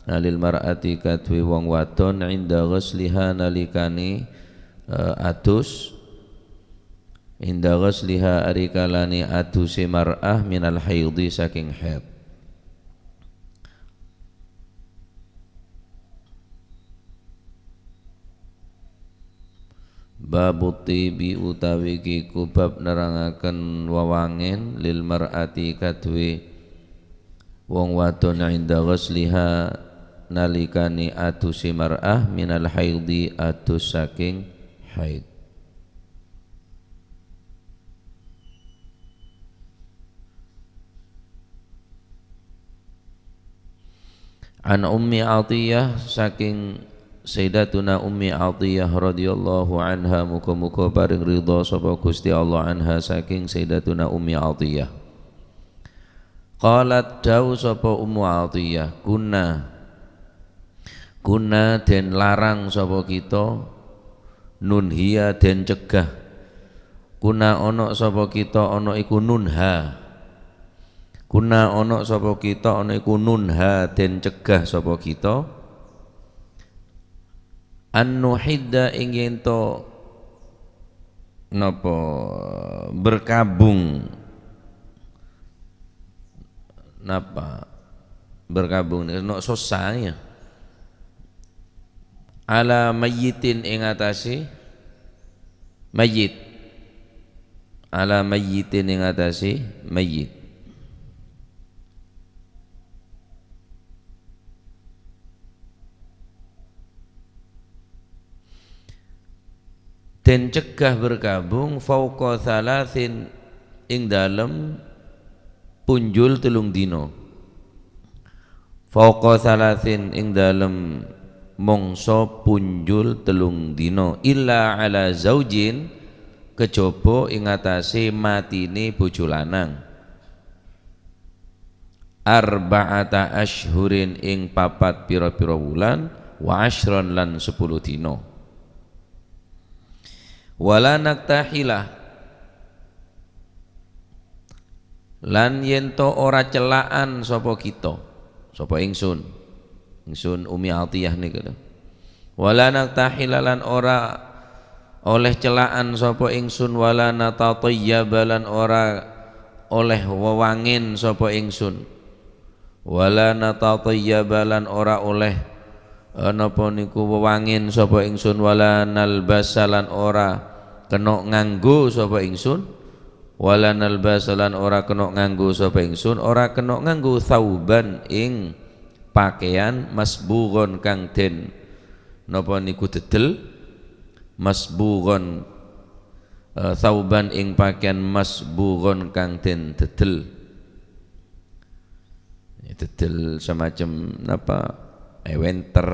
lil mar'ati kadwi wong wadon inda ghusliha nalikani adus inda ghusliha arikalani adusi mar'ah minal haidhi saking haid. Babu tibi utawi kiku bab nerangaken wewangen lil mar'ati kadwi wong wadon inda ghusliha nalikani adusi mar'ah minal haidhi adus saking haid. An Ummi Atiyah saking Sayyidatuna Ummi Atiyah radhiyallahu anha, muga-muga paring ridha sapa Gusti Allah anha saking Sayyidatuna Ummi Atiyah. Qalat dawu sapa Ummu Atiyah, kunna den larang sapa kita, nunhiya den cegah, kuna ana sapa kita ana iku nunha, kuna ana sapa kita ana iku nunha den cegah sapa kita, an nuhidda ing yen to napa berkabung napa berkabung nek sosaya ala mayyitin ing atase mayyit, ala mayyitin ing atase mayyit. Den cegah berkabung fauqa thalathin ing dalem punjul telung dino, fauqa thalathin ing dalem mongso punjul telung dino, illa ala zaujin kejaba ing atase matine bojo lanang, arba'ata ashhurin ing papat pira-pira wulan, wa ashron lan 10 dino. Wala naktahilah lan yento ora celaan sapa kita, sapa ingsun Umi Atiyah niku. Wala naktahilah lan ora oleh celaan sapa ingsun, wala natatayyaba lan ora oleh wewangin sapa ingsun, wala natatayyaba lan ora oleh napa niku wewangin sapa ingsun, wala nalbasalan ora kena nganggo sapa ingsun, wala nalbasalan ora kena nganggo sapa ingsun, ora kena nganggo thauban ing pakaian masbughan kang den napa niku dedel, masbughan thauban ing pakaian masbughan kang den dedel, dedel semacam apa winter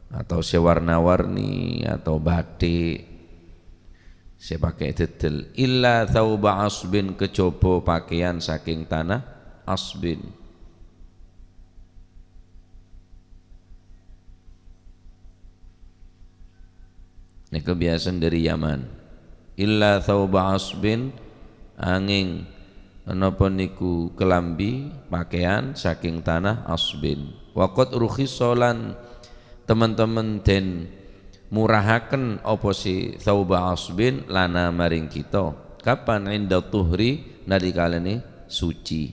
atau sewarna-warni atau batik saya pakai dedel, illa thauba asbin kejaba pakaian saking tanah asbin. Ini kebiasaan dari Yaman, illa thauba asbin angin napa niku kelambi pakaian saking tanah asbin. Waqad rukhisolan teman-teman den murahaken apa si thauba asbin lana maring kita, kapan inda tuhri nalikalane suci.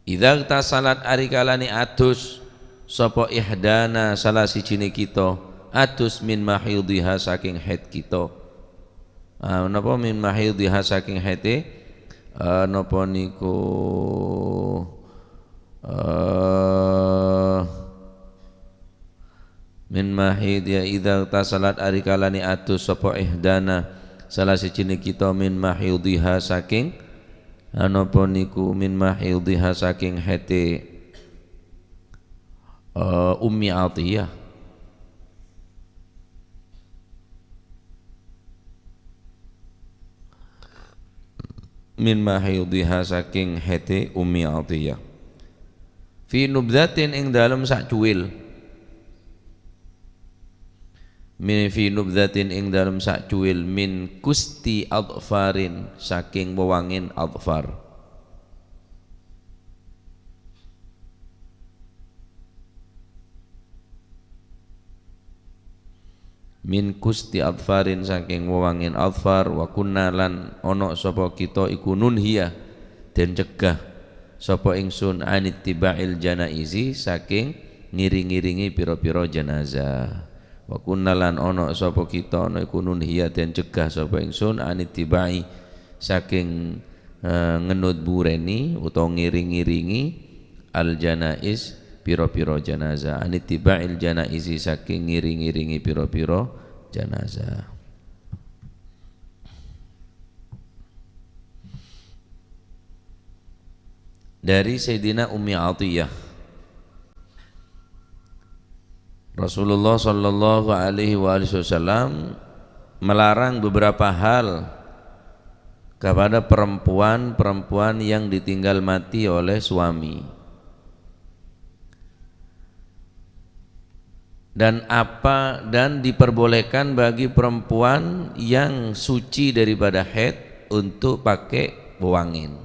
Idza tasalat arikalane adus sapa ihdana salah sijine kita, adus min mahidhiha saking haid kita. Napa min mahidhiha saking haite napa niku min mahid ya idza tasalat arikalani atus sapa ihdana salah sijine kita min mahidhiha saking napa niku min mahidhiha saking hete Ummi Atiyah. Min mahidhiha saking hete Ummi Atiyah, fi nubdatin ing dalem sak cuwil, min fi nubdatin ing dalem sak cuwil, min kusti adfarin saking wewangin adfar, min kusti adfarin saking wewangin adfar, wa kunna lan ono sapa kita iku nunhiya den cegah sapa ingsun anittibail janaizi saking ngiring-ngiringi pira-pira jenazah. Wa kunna lan ono sapa kita ana iku nunhiya den cegah sapa ingsun anittibai saking ngenut bureni utawa ngiring-ngiringi al janaiz piro-piro jenazah, anittibail janaizi saking ngiring-ngiringi piro-piro jenazah. Dari Sayyidina Ummi Atiyah, Rasulullah sallallahu alaihi wasallam melarang beberapa hal kepada perempuan-perempuan yang ditinggal mati oleh suami. Dan diperbolehkan bagi perempuan yang suci daripada haid untuk pakai wewangin.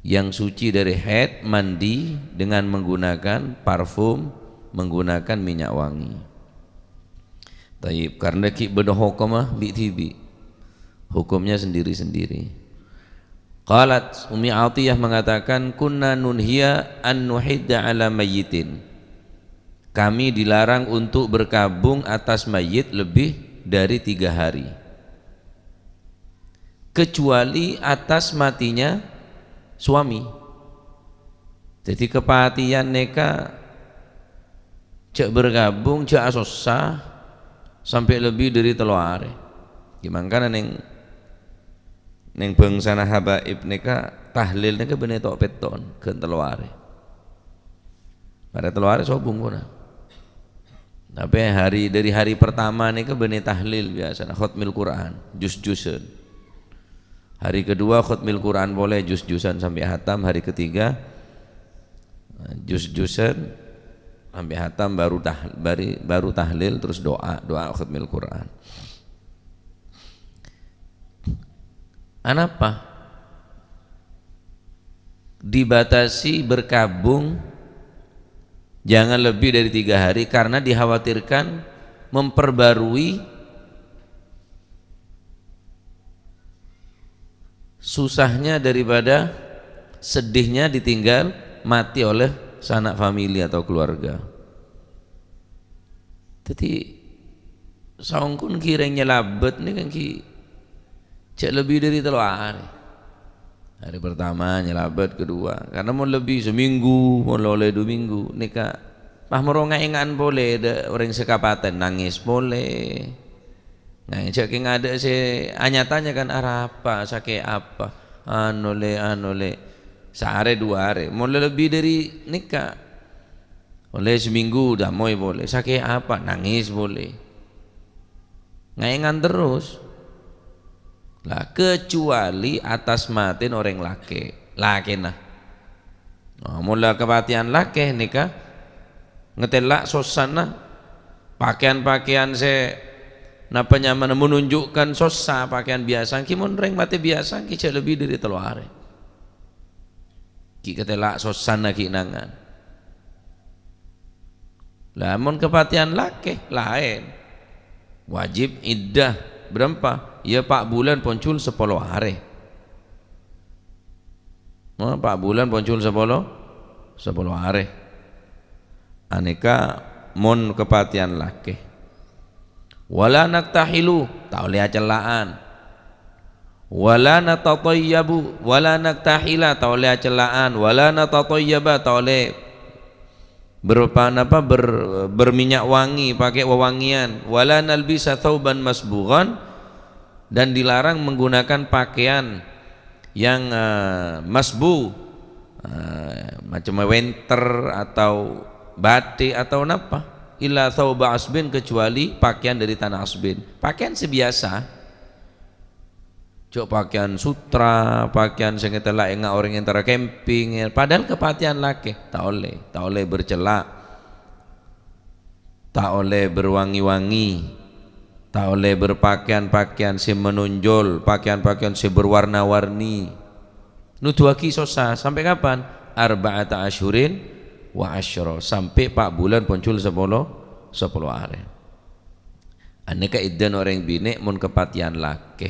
Yang suci dari haid mandi dengan menggunakan parfum, menggunakan minyak wangi. Taib, karena ki bedah hukumah bi hukumnya sendiri-sendiri. Qalat Ummi Atiyah mengatakan kunna nunhiya an nuhidda ala mayyitin. Kami dilarang untuk berkabung atas mayit lebih dari 3 hari. Kecuali atas matinya suami. Jadi kepatian neka cek bergabung cek asosah sampai lebih dari 3 hari. Gimana kan neng bangsana habaib neka tahlil neka bener tok peton ke 3 hari. Pada 3 hari sobung pun. Tapi dari hari pertama neka bener tahlil biasa khutmil Quran jus-jusan. Hari kedua khutmil Quran boleh jus-jusan sampai hatam. Hari ketiga jus-jusan sampai hatam baru tahlil terus doa khutmil Quran. Kenapa? Dibatasi berkabung jangan lebih dari 3 hari karena dikhawatirkan memperbarui susahnya daripada sedihnya ditinggal mati oleh sanak famili atau keluarga. Jadi saungkun kirengnya labet nih kan ki cek lebih dari 3 hari. Hari pertama nyelabet, kedua karena mau lebih seminggu, mau oleh 2 minggu nikah pah merongaingan boleh ada orang sekapatan nangis boleh. Nah cek ada se anyatanya kan apa sakit apa anole sehari 2 hari mau lebih dari nikah oleh seminggu dah mau boleh sakit apa nangis boleh ngaingan terus. Lah kecuali atas matin orang laki nah mula kematian laki nikah ngetelak sosana pakaian napa nyaman menunjukkan sosa pakaian biasa kimun reng mati biasa ki lebih dari 3 hari ki ketelak sosana ki nangan. Lamun kematian laki lain wajib iddah berapa? Ya 4 bulan poncul 10 hari. 4 bulan poncul 10 hari. Aneka mon kepatian laki. Wala naktahilu tak oleh celaan. Wala natatayyabu wala naktahila tak oleh celaan. Wala natatayyaba tak oleh berminyak wangi pakai wewangian. Wala nalbisa thawban masbughan dan dilarang menggunakan pakaian yang masbu macam winter atau batik atau apa illa thawba asbin kecuali pakaian dari tanah asbin pakaian sebiasa cok pakaian sutra pakaian sing telak enggak orang yang tara camping padahal kepatian laki tak oleh bercelak tak oleh berwangi-wangi tak oleh berpakaian-pakaian si menonjol, pakaian-pakaian si berwarna-warni. Nuduaki sosa sampai kapan? 4 asyhurin wa asyra sampai 4 bulan poncul 10 10 hari. Aneka idan orang bini mun kepatian laki.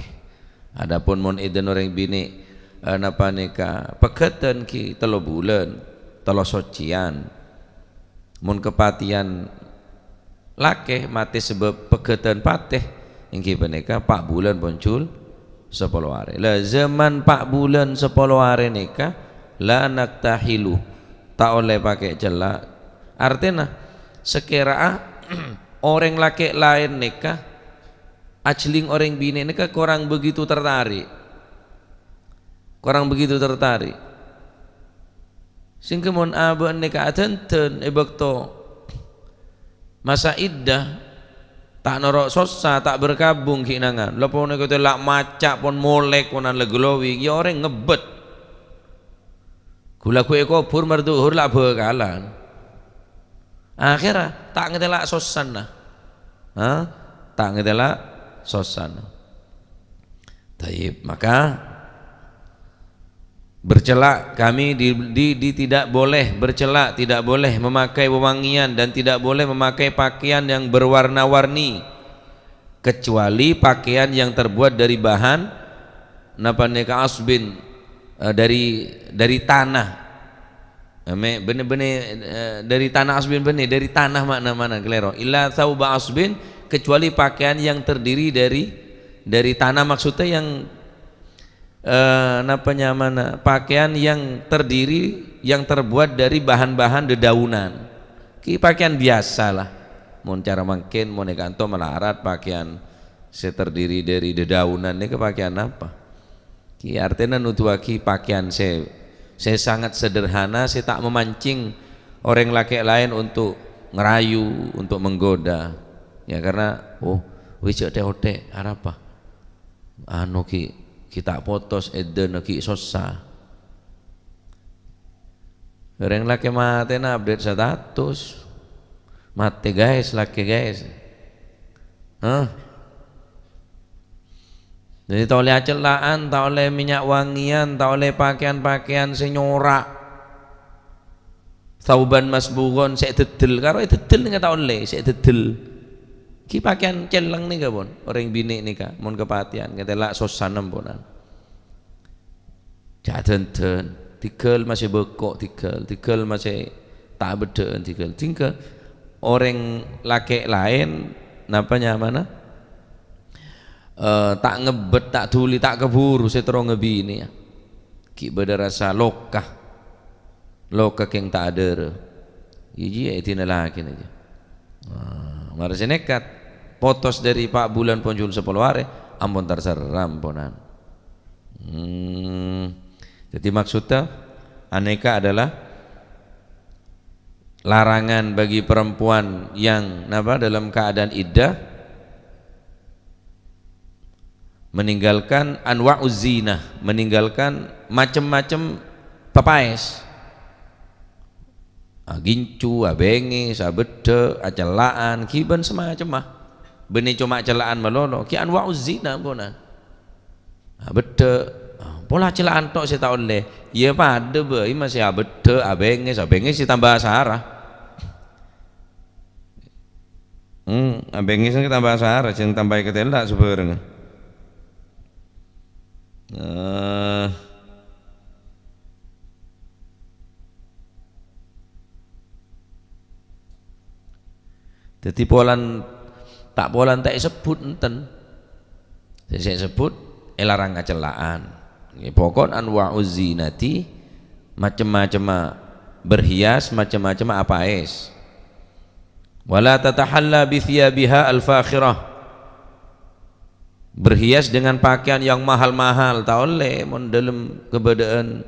Adapun mun idan orang bini napa nika peketen ki 3 bulan 3 socian. Mun kepatian laki mati sebab peketen patih ingki penika 4 bulan muncul 10 hari. Lah zaman 4 bulan 10 hari nikah la naktahilu tak oleh pakai celak. Artinya sekira orang laki lain nikah ajling orang bini nikah kurang begitu tertarik, sehingga mun abang nikah tenten ebekto masa iddah tak norok sosa tak berkabung kinangan lepo nek lak macak pon molek ponan leglowi ya orang ngebet gula kue kubur merduhur lak bekalan akhirnya tak ngetelak sosan nah tak ngetelak sosan. Taib, maka bercelak kami tidak boleh bercelak, tidak boleh memakai wewangian dan tidak boleh memakai pakaian yang berwarna-warni kecuali pakaian yang terbuat dari bahan napa neka asbin dari tanah benih-benih dari tanah asbin benih dari tanah mana kelero illa thawba asbin kecuali pakaian yang terdiri dari tanah maksudnya yang pakaian yang terbuat dari bahan-bahan dedaunan ki pakaian biasa lah mun cara mungkin mun kanto melarat pakaian terdiri dari dedaunan ini pakaian apa ki artinya nutuaki pakaian saya sangat sederhana, saya tak memancing orang laki lain untuk ngerayu, untuk menggoda ya karena wijak teote apa ki kita potos eden ki sosa orang laki mati na update status mati guys laki guys jadi tak oleh celaan, tak oleh minyak wangian, tak oleh pakaian-pakaian senyorak thauban masbugon saya dedel karo dedel ni tak oleh saya dedel ki pakaian celeng ni pun orang bini ni ka mun kepatian ngetelak sosanem punan jadenten tigel masih bekok tigel masih tak bedeen tinggal orang laki lain napanya mana tak ngebet tak tuli tak keburu saya terus ngebini ya ki beda rasa lokah yang tak ada iya itina laki aja mari saya nekat potos dari 4 bulan ponjul 10 hari ampun terseram ponan jadi maksudnya aneka adalah larangan bagi perempuan yang dalam keadaan iddah meninggalkan anwa'uz zinah, meninggalkan macam-macam papaes gincu, abengis, abede, acelaan, kiban semacam mah benih cuma celaan melolo ki anwa'uz zinah punan abede pola celaan tok saya tak oleh ya pada be masih abede, abengis ditambah sarah abengis kita tambah sarah jangan tambah ketela sebenarnya jadi polan tak sebut enten saya sebut larang celaan pokok anwa'uz zinati macam-macam berhias macam-macam apa es wala tatahalla bi thiyabiha al-fakhirah berhias dengan pakaian yang mahal-mahal tak oleh mun dalam kebedaan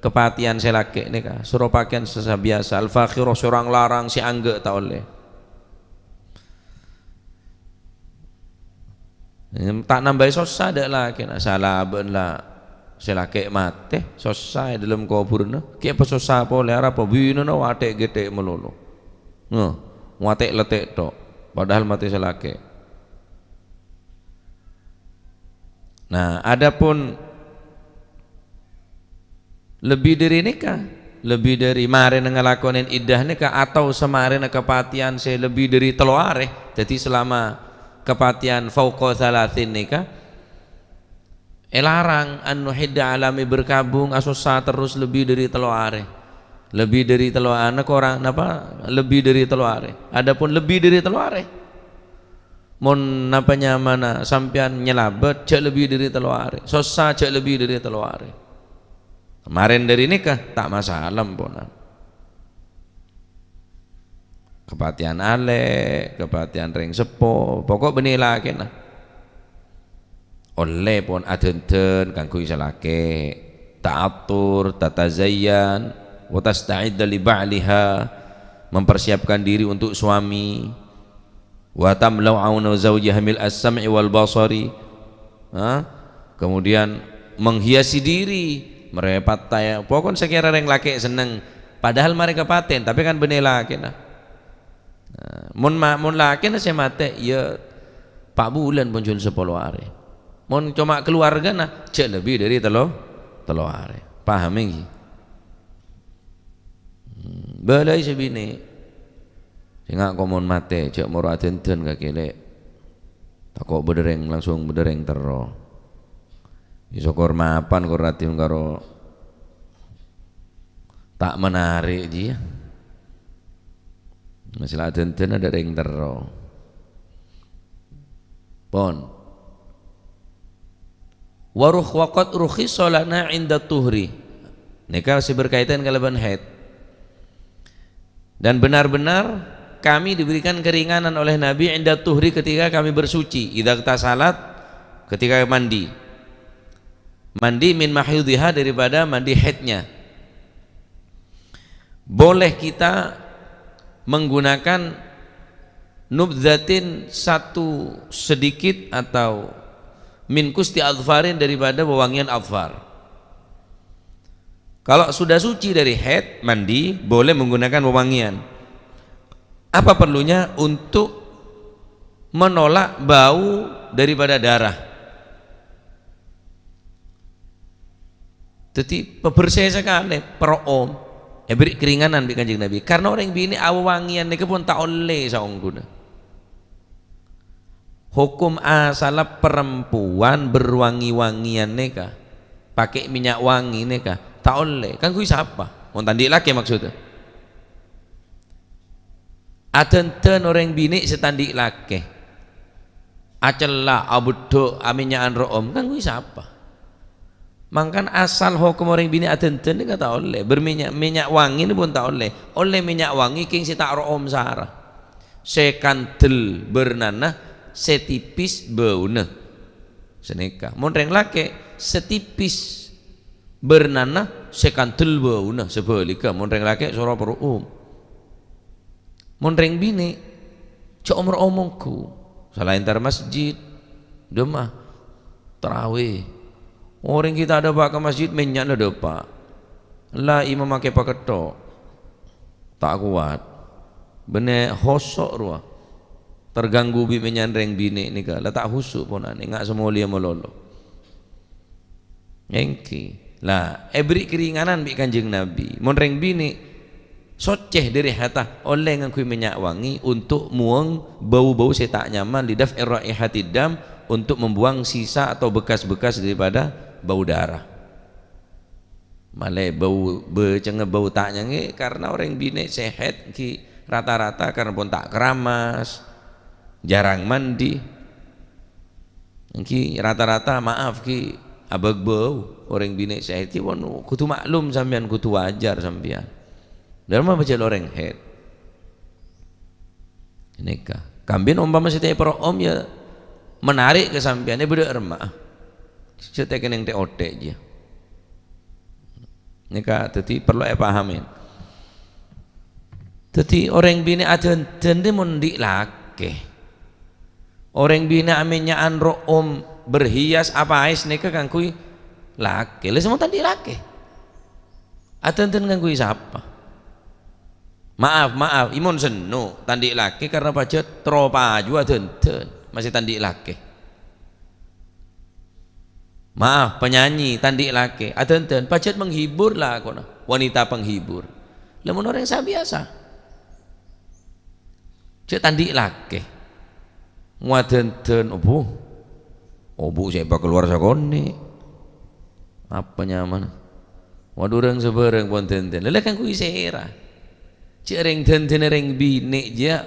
kepatian saya laki ni kah suruh pakaian sesa biasa al-fakhirah seorang larang si angge tak oleh tak nambah sosa dak lah kena salah benlah saya laki mati sosa dalam kubur no ki apa sosa boleh apa bina no watek gede melulu watek letek tok padahal mati saya laki. Nah, adapun lebih dari nikah lebih dari mare ngelakonin iddah nikah atau semare kepatian saya lebih dari telu are, jadi selama kepatian fauqa thalathin nikah larang an nuhidda alami berkabung asusa terus lebih dari telu are, lebih dari telu anak orang apa lebih dari telu are, adapun lebih dari telu are mon napanya mana sampean nyelabet cek lebih dari telu are, sosa cek lebih dari telu are. Kemarin dari nikah tak masalah ponan. Kepatian ale, kepatian ring sepo, pokok benih laki nah. Oleh pun adenten kanggo isa laki, ta'atur, tatazayyan, wa tasta'idda li ba'liha, mempersiapkan diri untuk suami. Wa tamlau auna zawjiha mil as-sam'i wal basari. Kemudian menghiasi diri, merepat taya pokoknya sekira yang laki seneng padahal mereka paten tapi kan benih laki nah mun laki nah saya mati ya 4 bulan muncul 10 hari mun cuma keluarga nah cek lebih dari telo hari paham ini balai sebini sehingga komun mati cek moro atenten kakilek takut bedereng langsung bedereng terus isokor mapan koratim karo tak menarik dia masalah tenten ada ring tero pon waruh waqat rukhisa lana inda tuhri nikah masih berkaitan kalaban haid dan benar-benar kami diberikan keringanan oleh Nabi inda tuhri ketika kami bersuci idza tasalat ketika mandi min mahyudhiha daripada mandi haidnya boleh kita menggunakan nubzatin satu sedikit atau min kusti adfarin daripada wewangian adfar. Kalau sudah suci dari haid mandi boleh menggunakan wewangian. Apa perlunya? Untuk menolak bau daripada darah. Jadi bersih sekali perom beri keringanan di Kanjeng Nabi karena orang bini awangian ni pun tak oleh saung guna hukum asal perempuan berwangi-wangian neka pakai minyak wangi neka tak oleh kan kui siapa mau tandi laki maksudnya atenten orang bini setandi laki acela abudo aminyaan room kan kui siapa mangkan asal hukum orang bini atenten ni kata oleh berminyak wangi ni pun tak oleh minyak wangi king si tak room sara sekantel bernanah setipis bauna seneka mun reng laki setipis bernanah sekantel bauna sebalika mun reng laki sura perum mun reng bini cok omongku selain tar masjid demah tarawih orang kita ada pak ke masjid minyak ada pak lah imam pakai paketok tak kuat bener hosok ruah terganggu bi menyandreng bini ni lah tak husuk pun ane ngak semua dia melolo engki lah beri keringanan bi Kanjeng Nabi monreng bini soceh dari hata oleh ngakui minyak wangi untuk muang bau-bau saya tak nyaman lidaf raihatid dam untuk membuang sisa atau bekas-bekas daripada bau darah malai bau becenge bau tak nyange karena orang bini sehat ki rata-rata karena pun tak keramas jarang mandi ki rata-rata maaf ki abag bau orang bini sehat ki pun kutu maklum sampean kutu wajar sampean dalam apa baca orang head ini kah kambing umpama setiap para om ya menarik ke sampeannya beda remah cetekan yang TOT aja ini kah jadi perlu pahamin jadi orang bini aden dia mundi laki orang bini aminnya anro om berhias apa ais nika kangkui laki lah semua tadi laki aden kangkui siapa maaf imun senu tandi laki karena pajat tropa aja aden masih tandi laki maaf penyanyi tandik laki aten-ten pacet menghibur lah kono wanita penghibur lamun orang yang biasa cek tandik laki ngaten-ten obu siapa keluar sakone apa nyaman waduh orang seberang pun ten-ten lele kan kui sera cek reng ten-ten reng bini dia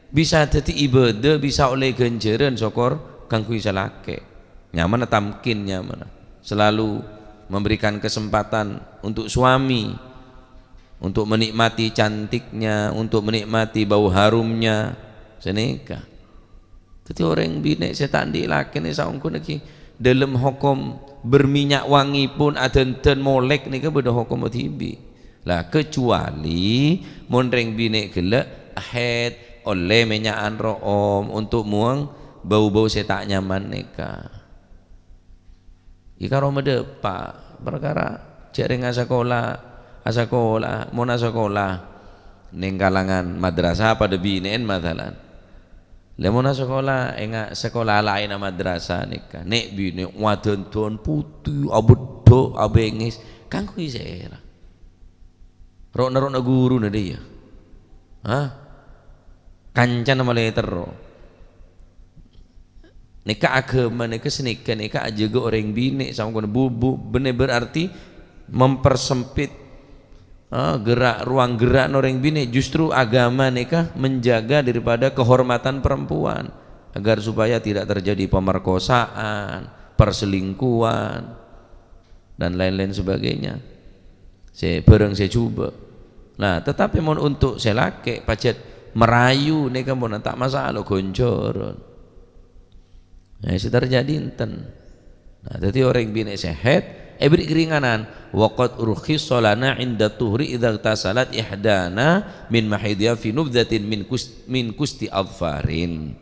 bisa jadi ibadah bisa oleh ganjaran sokor kang kui salake nyaman tamkin nyaman selalu memberikan kesempatan untuk suami untuk menikmati cantiknya untuk menikmati bau harumnya seneka jadi orang bini setan di laki ni saungku lagi dalam hukum berminyak wangi pun aden-den molek ni ke beda hukum tibi lah kecuali monreng bini gelak ahed oleh minyakan room untuk muang bau-bau setak nyaman neka ika romede pak perkara jaring asakola mona sekolah ning kalangan madrasah pada binen matalan lemona sekolah enggak sekolah lain madrasah nika nek bine wadon putih abedo abengis kang kuwi sera rona guru na dia kancan malah terus nika agama nika senika nika ajaga orang bini sama kono bubu bener berarti mempersempit ruang gerak orang bini justru agama nika menjaga daripada kehormatan perempuan agar supaya tidak terjadi pemerkosaan perselingkuhan dan lain-lain sebagainya saya coba nah tetapi mau untuk saya laki pacet merayu nika mau tak masalah goncoron nah, itu terjadi enten. Nah, jadi orang bini sehat, beri keringanan. Waqad urkhisa lana 'inda tuhri idza tasalat ihdana min mahidya fi nubdhatin min kusti adfarin.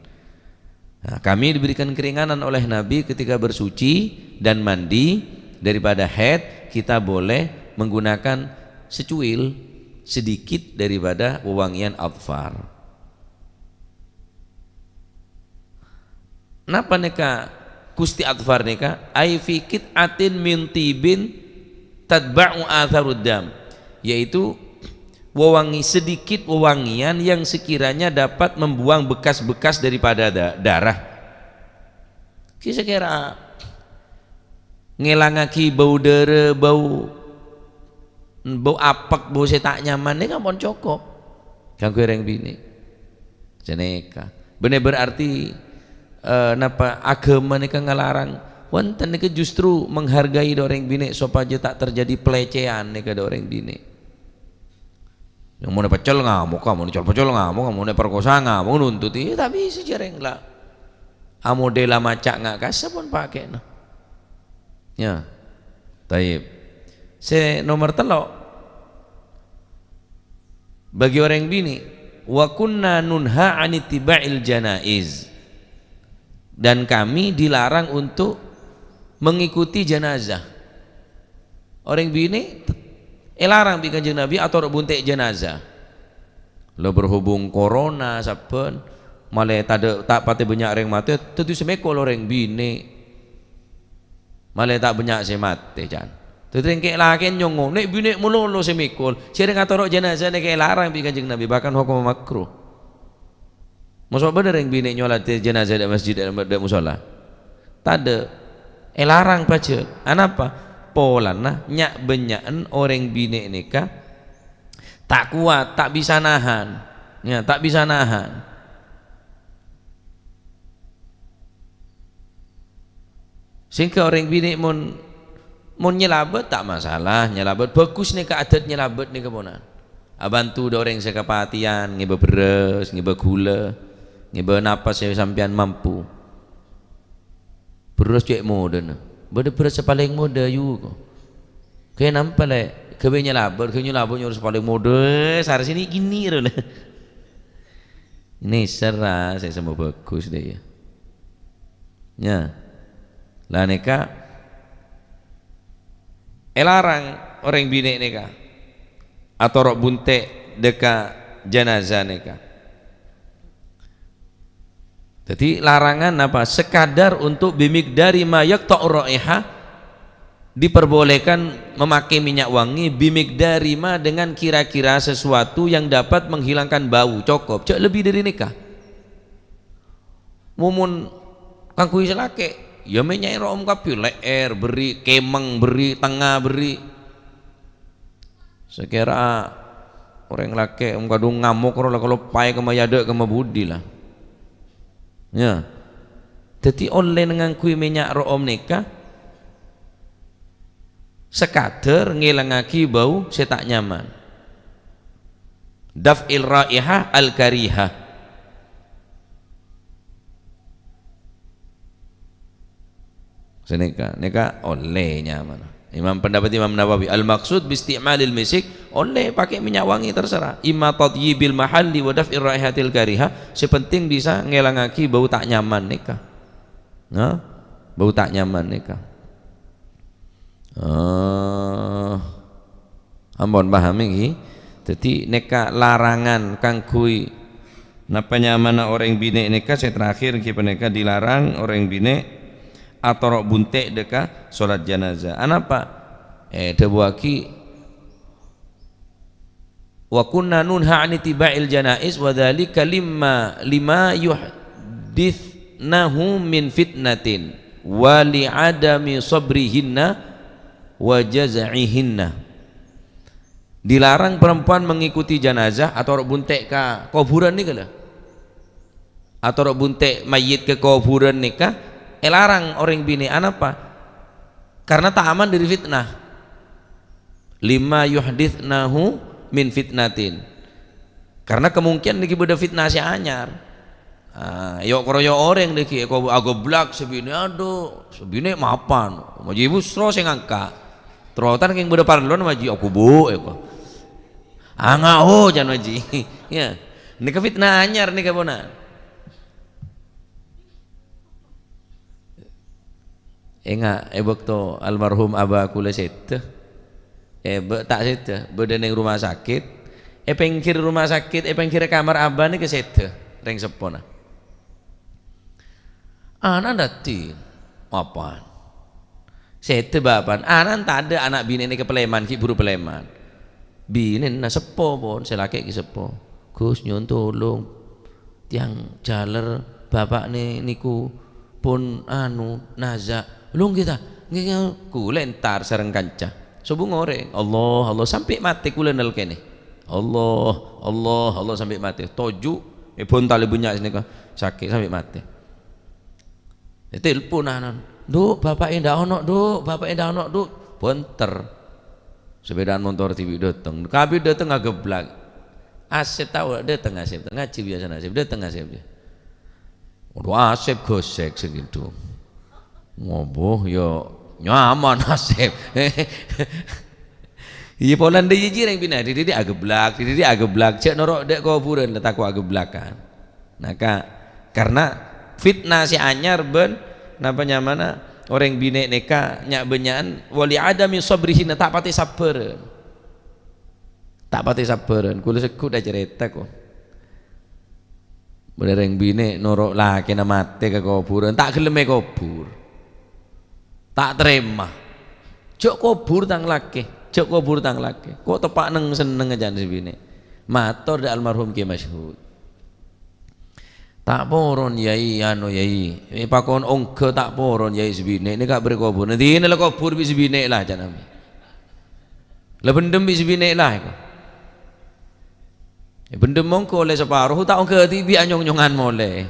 Nah, kami diberikan keringanan oleh Nabi ketika bersuci dan mandi daripada haid kita boleh menggunakan secuil sedikit daripada wewangian adfar. Napa neka kusti adfar neka ai fikit atin min tibin tadba'u atharud dam yaitu sedikit wewangian yang sekiranya dapat membuang bekas-bekas daripada darah kisa kira ngelangaki bau dere bau apak bau setak nyaman neka mon cokop kang goreng bini jeneka bener berarti napa agama nika ngalarang wonten nika justru menghargai orang bini supaya tak terjadi pelecehan nika orang bini yang mau pecel ngamuk kamu pecel ngamuk kamu perkosa ngamuk nuntut tapi sejareng lah modela macak nggak kasih pun pakai nah ya taib nomor telok bagi orang bini wa kunna nunha anitiba'il janaiz dan kami dilarang untuk mengikuti jenazah orang bini larang bikin kanjeng Nabi atau buntek jenazah lo berhubung corona saben malah tak pati banyak orang mati tentu semekol orang bini malah tak banyak semate jan tentu yang kayak lakin nyongong nek bini mulolo semekol sering atau jenazah nek kayak larang bikin kanjeng Nabi bahkan hukum makruh. Masuk bener yang bini nyolat jenazah di masjid dan musola. Tade, larang pace. Anapa? Polana nyak benyakan orang bini nikah tak kuat, tak bisa nahan. Ya, tak bisa nahan. Sehingga orang bini mun nyelabet tak masalah, nyelabet bagus nih adat nyelabet nih kemunan. Abantu orang sekapatian, ngiba beres, ngiba gula. Ngiba napas saya sampean mampu beras cek modern beras paling muda yuk kayak nampak le kebenya labar nyurus paling muda sar sini gini loh ini serah saya semua bagus deh ya lah neka larang orang bini neka atau rok bunte deka jenazah neka. Jadi larangan apa? Sekadar untuk bimik dari mayak ta'ur raihah diperbolehkan memakai minyak wangi bimigdari ma, dengan kira-kira sesuatu yang dapat menghilangkan bau, cukup cek lebih dari nikah. Mumun kangkui selake ya minyak rom kapi leer beri, kemeng beri, tengah beri. Sekira orang laki kadung ngamuk kalau pai kama yada kama budi lah ya. Jadi oleh dengan kui minyak rom nikah sekadar ngilangaki bau setak nyaman, daf'il raihah al karihah. Neka oleh nyaman. Pendapat Imam Nawawi al maksud bisti'malil misik, oleh pakai minyak wangi terserah, imma tadyibil mahalli wa daf'ir raihatil karihah, sepenting bisa ngilangaki bau tak nyaman nikah. Nah, bau tak nyaman nikah. Ampun paham iki. Jadi neka larangan kang kui napa nyaman orang bine neka saya terakhir ki peneka dilarang orang bine atau rok buntek deka salat jenazah. Anapa? Debuaki wa kunna nunha an tiba'il janaiz wa dzalika lima yuhdithnahu min fitnatin wa li'adami sabrihinna wa jaz'ihinna. Dilarang perempuan mengikuti jenazah atau buntek ke kuburan nih kala, atau buntek mayit ke kuburan nikah, larang orang bini. Anapa? Karena tak aman dari fitnah. Lima yuhdithnahu min fitnatin, karena kemungkinan niki beda fitnah si anyar. Yo kroyo orang niki ko agoblak sebini aduh sebini mapan maji busro sing angka trotan king beda parlon maji aku bu eko angao jan maji ya nika fitnah anyar nika bona. Enggak waktu almarhum abah kula sete tak sete beda neng rumah sakit pengkir rumah sakit pengkir kamar abah nih ke sete reng sepona anak dati apaan sete bapan anak tak ada anak bini ini ke peleman ki buru peleman bini na sepo pun selaki ki sepo Gus nyun tolong tiang jaler bapak nih niku pun naza lung kita kule entar sareng kanca subuh ngoreng Allah sampai mati kule nel kene Allah sampai mati toju pun tali bunyak sini kok sakit sampai mati. Telepon anan duk bapak indah ono duk bonter sepedaan motor TV dateng kabeh dateng ngageblak Asep tahu dateng Asep ngaji biasa Asep dateng Asep dia waduh Asep gosek segitu ngoboh yo nyaman Asep iya polan de jireng bina di ageblak cek norok dek kuburan letak ku ageblakan nah karena fitnah si anyar ben napa nyamana orang bine neka nyak benyaan wali adami sabrihin tak pati sabaran kula sekut dah cerita kok bereng bine norok lah kena mate ke kuburan tak geleme kubur tak terima jok kubur tang laki kok tepak neng seneng aja si bine matur da almarhum Ki Masyhud tak poron yai pakon ongke tak poron yai sebine ini kak berkubur nanti ini lah kubur bi sebine lah jangan lah bendem bi sebine lah bendem mongko oleh separuh tak ongke tibi anyong-nyongan mole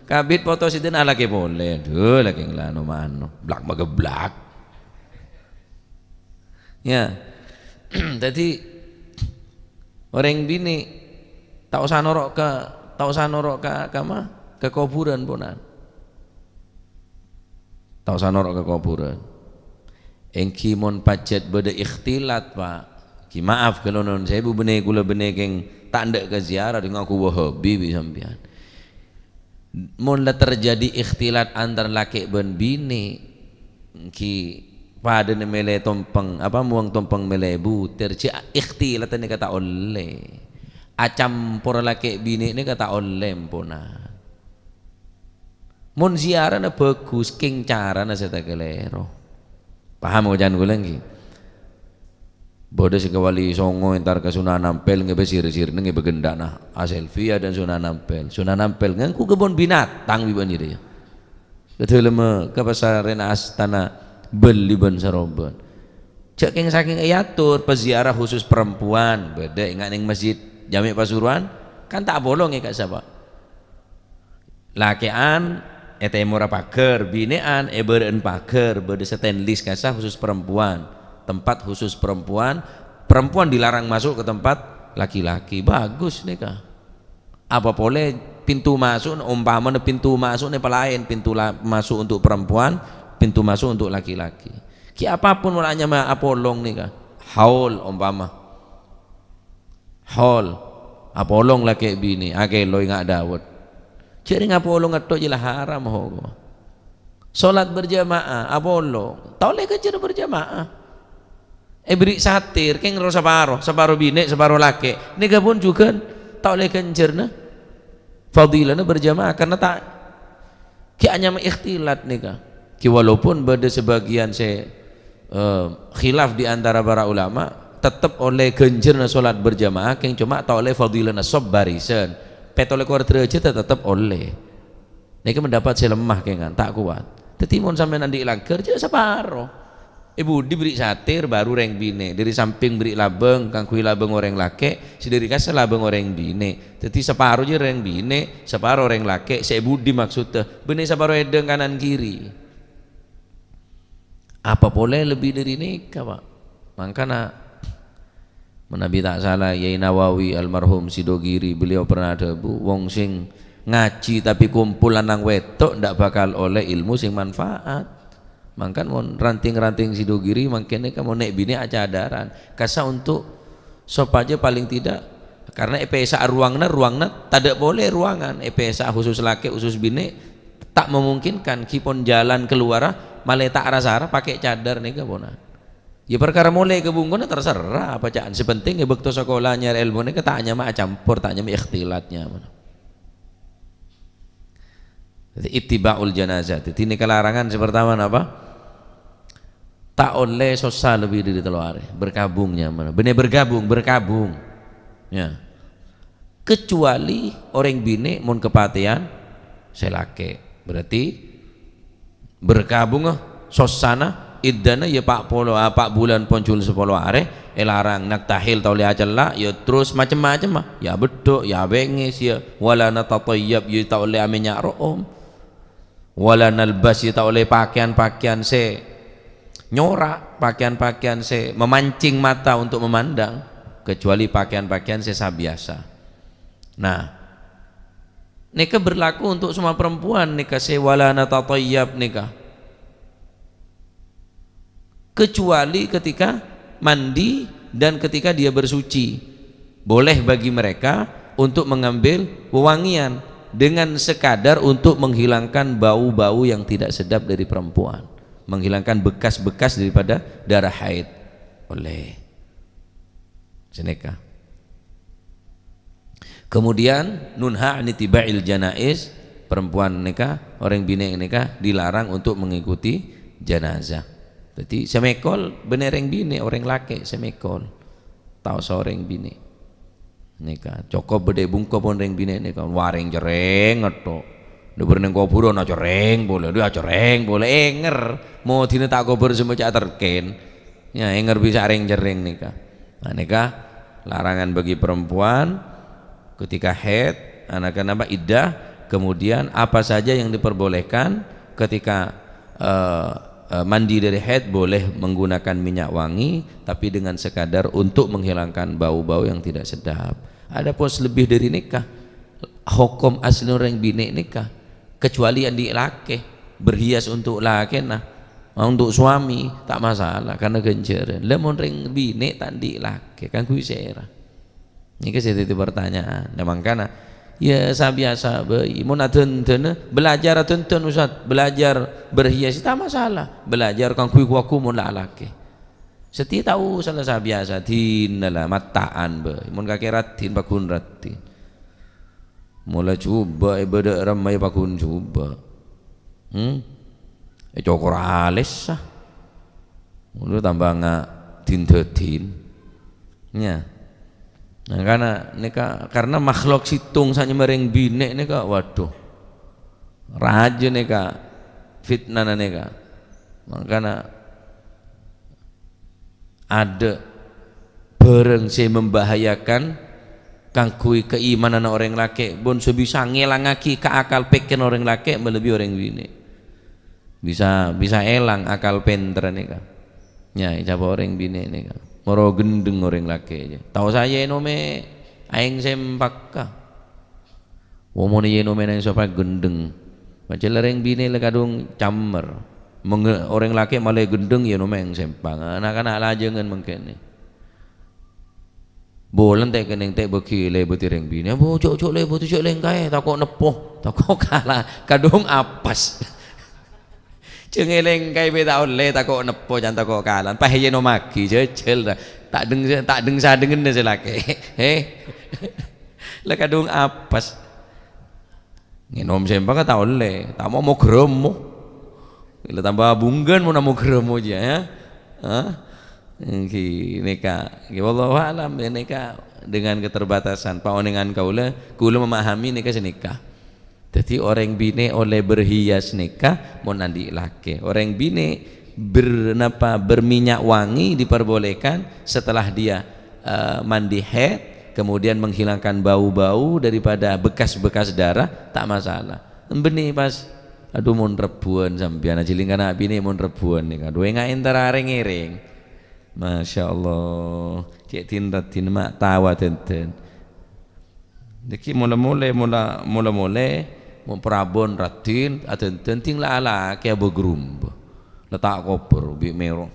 kabit foto sidin ala ke boleh duh lagi ngelano mano blak mageblak ya jadi orang bini tak usah norok ke kuburan punan tak usah norok ke kuburan engki mon pacet beda ikhtilat pak ki maaf kalau non saya bu bene kula bene keng tak ndak ke ziarah dengan aku wahabi bi sampean mon la terjadi ikhtilat antar laki ben bini ki pada mele tompeng apa muang tompeng mele butir ci ikhtilat ni kata oleh acampur laki bini ini kata oleh puna mun ziarah na bagus king cara na seta kelero Paham kau jangan gulang ki. Bodoh si kawali songo entar ke Sunan Ampel ngebe sir-sir ngebe gendana Aselvia dan Sunan Ampel. Sunan Ampel ngangku kebun binatang biban dia. Betul lema ke pasaran astana beli ban sarobon. Cek keng saking ayatur peziarah khusus perempuan beda ingat ning masjid Jami Pasuruan kan tak bolong ya kak siapa. Lakean etemora pager binean beren pager berde stainless kasah khusus perempuan. Tempat khusus perempuan, perempuan dilarang masuk ke tempat laki-laki. Bagus nih kak. Apa boleh pintu masuk umpama pintu masuk nih pelayan pintu masuk untuk perempuan, pintu masuk untuk laki-laki. Ki apapun mulanya mah apolong nih kak. Haul umpama. Haul apolong laki bini, ake loy nggak dawet. Jadi ngapolong ngetok jelah haram ho. Salat berjamaah apolong, tau le kejar berjamaah. Beri satir keng ro separo bini separo laki nega pun juga tak oleh kencerna fadilahnya berjamaah karena tak kianya ikhtilat nega ki walaupun beda sebagian khilaf di antara para ulama tetap oleh kencerna solat berjamaah keng cuma tak oleh fadilahnya sob barisan pet oleh kuarter aja tetap oleh nega mendapat selemah kengan tak kuat tetimun sampai nanti langker jadi separo. Ibu diberi satir baru reng bine dari samping beri labeng kangkui labeng orang lake si dari kasih labeng orang bine jadi separuh je reng bine separuh orang lake saya budi maksudnya benih separuh edeng kanan kiri apa boleh lebih dari nikah pak makanya menabi tak salah Yai Nawawi almarhum Sidogiri beliau pernah ada bu wong sing ngaji tapi kumpul lanang wetok ndak bakal oleh ilmu sing manfaat. Mangkan mau ranting-ranting Sidogiri makin kamu naik bini acadaran kasa untuk sop aja paling tidak karena EPSA ruangna tidak boleh ruangan EPSA khusus laki khusus bini tak memungkinkan kipon jalan keluar malah tak rasa pakai cadar nih kabona ya perkara mulai kebungkuna terserah apa caan sepenting ya bekto sekolahnya ilmu nih ketanya mah campur tanya mah ikhtilatnya mana. Ittiba'ul janazah ini kelarangan sepertama apa tak oleh sosa lebih dari telur berkabungnya mana bener bergabung ya kecuali orang bini mun kepatian selake berarti berkabung sosana iddana ya pak polo apa bulan poncul 10 are larang nak tahil tau lihat lah ya terus macam-macam mah ya bedok ya bengis ya wala natatayyab ya tau oleh aminya room wala nalbas ya tau oleh pakaian-pakaian nyorak pakaian-pakaian memancing mata untuk memandang kecuali pakaian-pakaian biasa. Nah, nikah berlaku untuk semua perempuan nikah wala natatayyab nikah. Kecuali ketika mandi dan ketika dia bersuci. Boleh bagi mereka untuk mengambil wewangian dengan sekadar untuk menghilangkan bau-bau yang tidak sedap dari perempuan. Menghilangkan bekas-bekas daripada darah haid oleh seneka. Kemudian nunha anitiba'il janaiz perempuan nikah orang bini nikah dilarang untuk mengikuti jenazah. Jadi semekol bener yang bini orang laki semekol tahu seorang bini nikah cokop bede bungko pun orang bini nikah waring jereng ngetok. Dia berenang kubur, nak coreng boleh, dia coreng boleh, enger, mau tina tak kubur semua cak terken, ya enger bisa reng jereng nikah, nah, nikah larangan bagi perempuan ketika haid, anak-anak iddah, kemudian apa saja yang diperbolehkan ketika mandi dari haid boleh menggunakan minyak wangi, tapi dengan sekadar untuk menghilangkan bau-bau yang tidak sedap. Ada pos lebih dari nikah, hukum asli orang bini nikah. Kecuali yang di laki berhias untuk laki nah untuk suami tak masalah karena genjer lemon ring bini tak di laki kan kui sera ini kasih itu pertanyaan memang karena ya biasa mau nonton belajar tonton Ustaz belajar berhias tak masalah belajar kan kui kuaku mau laki setiap tahu salah biasa tinala mataan mau kakek ratin bakun ratin mulai coba ibadah ramai pakun coba cokor alis Lu tambah nggak din nya. Nah karena makhluk situng sanya mereng bine neka waduh raja neka fitnah neka. Makanya ada bareng saya membahayakan kangkui keimanan orang laki pun sebisa ngelangaki ke akal peken orang laki melebihi orang bine. Bisa elang akal pentra neka. Ya, coba orang bine neka. Moro gendeng orang laki aja. Tahu saya nome aing sempaka. Womone ye nome nang sopa gendeng. Macam orang bine le kadung camer. Orang laki malah gendeng ya nome yang sempak. Anak-anak lajengan mungkin ni. Bolen tek kening tek beki le beti orang bine. Bo cok le beti cok lengkai takok nepoh, takok kalah kadung apas. Cengeleng kai beta oleh takok nepo jan takok kalan pahe no maki jejel tak deng sadengen selake le kadung apas ngenom sempang tak oleh tak mau gremo le tambah bunggen mau namo gremo aja ya ki neka ki wallahu alam neka dengan keterbatasan paoningan kaula memahami neka senikah. Jadi orang bine oleh berhias nikah mau nandi laki. Orang bine berminyak wangi diperbolehkan setelah dia mandi haid, kemudian menghilangkan bau-bau daripada bekas-bekas darah tak masalah. Beni pas aduh mun rebuan sampean ajiling kana bine mun rebuan nika. Duwe nga entar areng-ereng. Masya Allah. Cek tin mak tawa tenten. Deki mula-mula mau perabon ratin atau tenting lah kayak bergerumba letak koper bi merong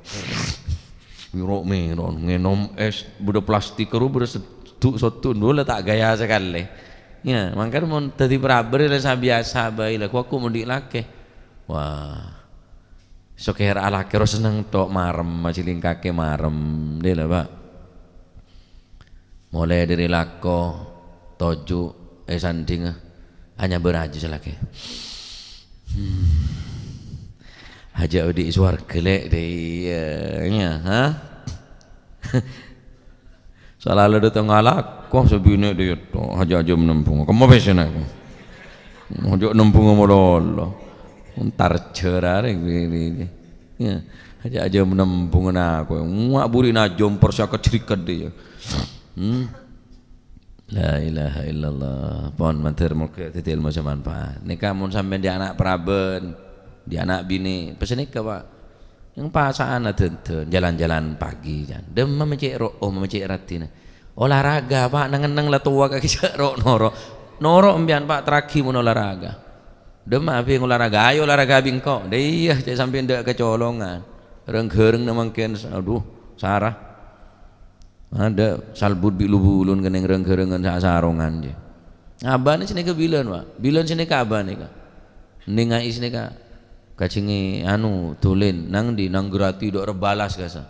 ngenom es budak plastik keru budak satu dulu letak gaya sekali ya makanya mau tadi peraber lah biasa bayi lah aku mau dilake wah soker ala kero seneng tok marem maciling kake marem dia lah pak mulai dari lako toju sanding hanya beraja selagi haja di suar gelek deh nya ha selalu datang ngalak kok sebine dia to haja menempung kamu pesen aku haja nempung mololo entar cerare gini ya haja menempung aku ngak buri na jom persia kecerikat dia La ilaha illallah. Pohon mater muka titil macam manfaat. Nikah mun sampai di anak peraben, di anak bini, pesen nikah pak. Yang pasaan ada jalan-jalan pagi kan. Demam macam macam ratina. Olahraga pak, nang lah tua kaki cerok noro ambian pak terakhir mun olahraga. Demam apa yang olahraga? Ayo olahraga bingkok. Dia cek sampai ndak kecolongan. Reng-reng namangken, aduh sarah. Ada salbut bi lubulun keneng reng-rengan sarongan je. Abane sini ke bilan pak, bilan sini ke abane ka. Ningai sini ka, kacingi anu tulen nang di nang grati dok rebalas kasa.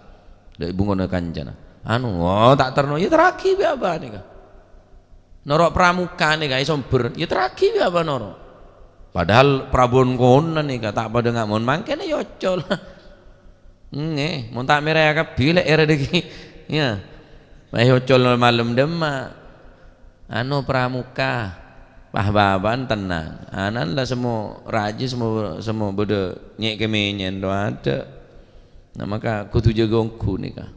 Dok bungono kancana. Anu, oh tak terno ya teraki bi abane ka. Norok pramuka nih ka isom ya teraki bi abane norok. Padahal prabon konan nih ka tak pada ngamon mangkene yocol. Nge, mon tak merah ka bilek era deki. Ya. Ayo col malam demak anu pramuka pahbaban tenang anan lah semua raja semua beda nyek kemenyen do ada nah maka kutu jagongku nih kah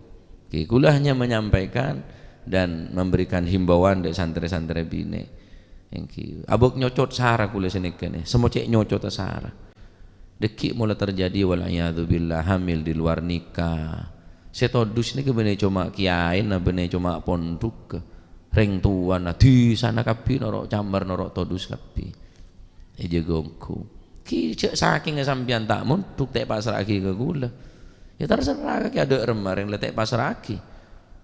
kula hanya menyampaikan dan memberikan himbauan dari santri-santri bine yang abok nyocot sara kula senikane semua cek nyocot sara deki mulai terjadi walayadzubillah hamil di luar nikah. Setodus ni kebenar cuma kiai, na benar cuma ponduk, reng tuan, di sana kapi norok cambar norok todus kapi, eja gongku, ki cek saking sampian tak muntuk tek pasar lagi ke gula, ya terserah kaki ada remar yang letek pasar lagi,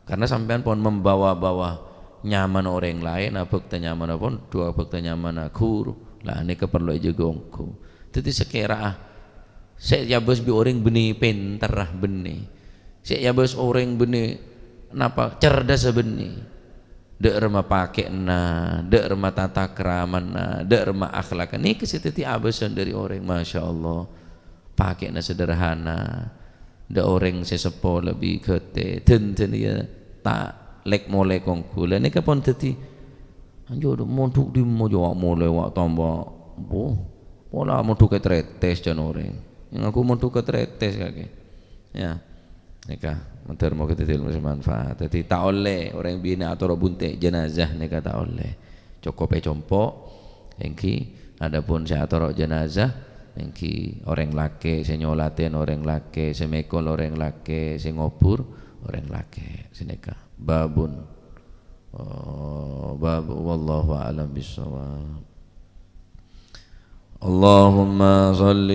karena sampian pun membawa-bawa nyaman orang lain, abek nyaman pun dua abek nyaman guru, lah ini keperlu eja gongku, jadi sekira, saya bos bi orang benih penterah benih. Saya bos orang benih napa cerdas benih dek remah pakai dek remah tata kerama dek remah akhlak ini kesititi abesan dari orang masya Allah pakai sederhana ndak orang sesepo lebih kete den ya tak lek mole kongku lha nek pun dadi anjo montuk di mojo mole wak tambah boh pola montuk ketretes jan orang yang aku montuk ketretes kake ya nikah menter mau kita ilmu manfaat dadi tak oleh orang bina atau bunte jenazah nikah tak oleh cukup compok engki adapun saya atau jenazah engki orang laki saya nyolatin orang laki saya mekol orang laki saya ngopur orang laki saya nikah babun bab wallahu a'lam bissawab Allahumma shalli